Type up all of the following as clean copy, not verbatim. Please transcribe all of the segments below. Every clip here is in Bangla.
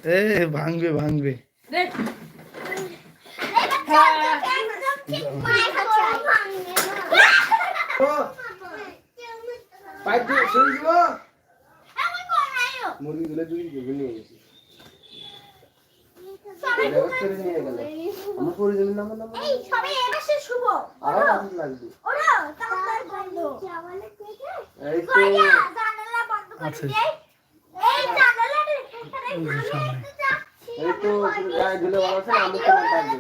এ ভাঙবে ভাঙবে মুরগিগুলো দুই নিয়ে গেছি আমার পরিজনের নাম এই সবাই এসে শুভ আরো আনন্দ লাগবে ওরা তাড়াতাড়ি বন্ধ এই তো জানালা বন্ধ করে দেই এই জানালাটা এই তো গায়ে ধুলে ভালো আছে আমি কেমন থাকবে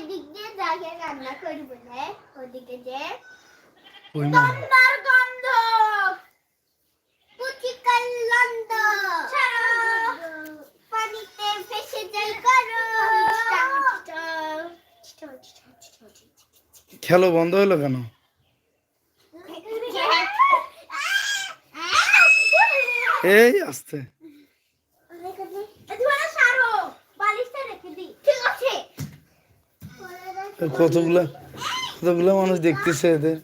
এদিক দিয়ে জায়গা রান্না করব না ওদিকে যে ওই না গন্ধর গন্ধ পুচিকাল লন্দ ছাড়ো পানিতে ভেসে যাই করো খেলো বন্ধ হলো কেন এই আস্তে কতগুলা কতগুলা মানুষ দেখতেছে এদের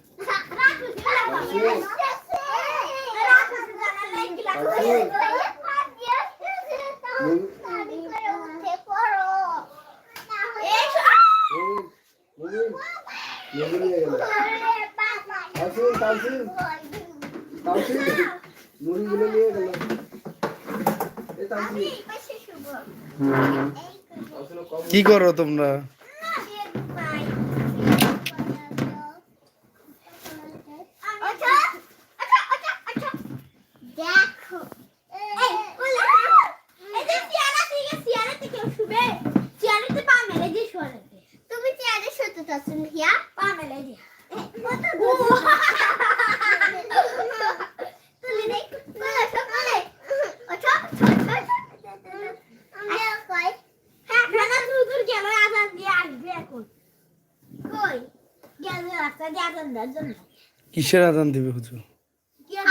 মুরগিগুলো নিয়ে গেল কি করো তোমরা তুমি চেয়ারে শুতে চাচ্ছ না পা মেলে দিয়া তুলে নেই তুলে সকালে আচ্ছা কই হ্যাঁ খানা দুধুর গেল আজান দিয়ে আসবে এখন কই গেল রাস্তা দিয়ে আজান দেওয়ার জন্য কিসের আদান দিবে হুজুর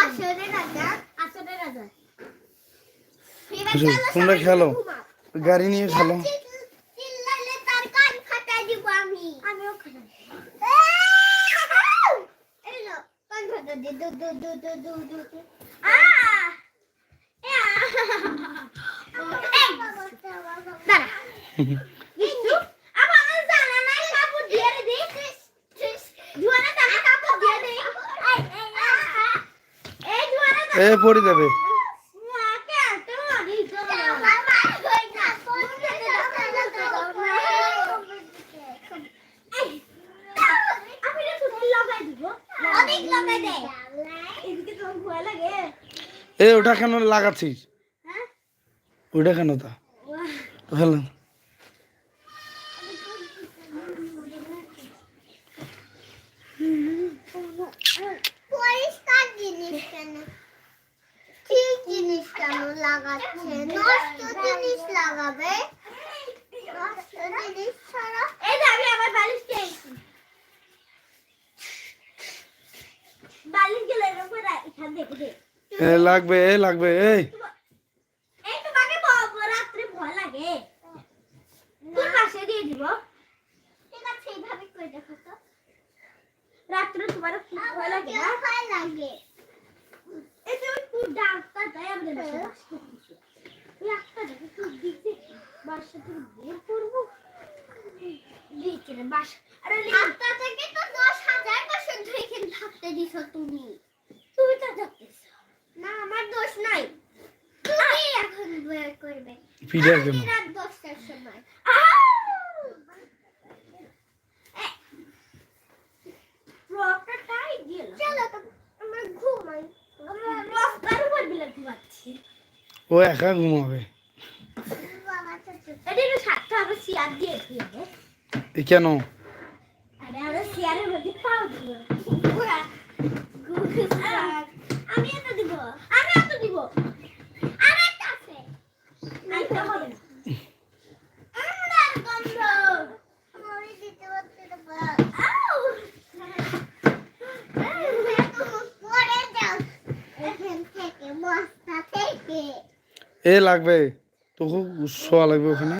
আসরে রাজা হুজুর তোমরা খেলো গাড়ি নিয়ে খেলো চিল্লালে তার কান ফাটাই দিব আমিও খাই এই লো কান ফাটা দে দু আ দাঁড়া কিন্তু আমার জানা নাই কাপড় দিয়ে দে জুয়ানা জানা কাপড় দিয়ে দে এই জুয়ানা এ পড়ে যাবে এ ওটা কেন লাগাচ্ছিস ওটা কেন তা ভালো পরিষ্কার জিনিস কেন ঠিক জিনিস কেন লাগাচ্ছে নষ্ট জিনিস লাগাবে নষ্ট জিনিস ছাড়া এই যে আমি আমার বালিশ পেয়েছি বালিশ গেলে এরকম এখান দেখে দে এ লাগবে এই এই তোমাকে রাত্রে ভয় লাগে তোর পাশে দিয়ে দিব ঠিক আছে এইভাবে করে দেখো তো রাত্রে তোমার খুব ভয় লাগে না ভয় লাগে এই যে তুই ডাক্তার তাই আমাদের বাসা তুই একটা দেখো তুই দিতে বাসা তুই বের করবো দিতে না বাসা আরে আটটা থেকে তো 10,000 বছর ধরে এখানে থাকতে দিছো তুমি তো থাকতেছ না আমার দোষ নাই তুমি এখন বের করবে ফিরে কেন রাত 10টার সময় রকটা টাই দিল চলো তো আমরা ঘুমাই আমরা রকটার উপর বিলে ঘুমাচ্ছি ও একা ঘুমাবে এদিকে সাতটা আমরা চেয়ার দিয়ে দিবে কেন আরে আমরা চেয়ারের মধ্যে পাও দিব পুরা আমি এত দিব আর একটা আছে আইতে হবে না আমার গন্ধ আমি দিতে পারছি না আউ পরে যাও এখান থেকে বস্তা থেকে এ লাগবে তোকে শোয়া লাগবে ওখানে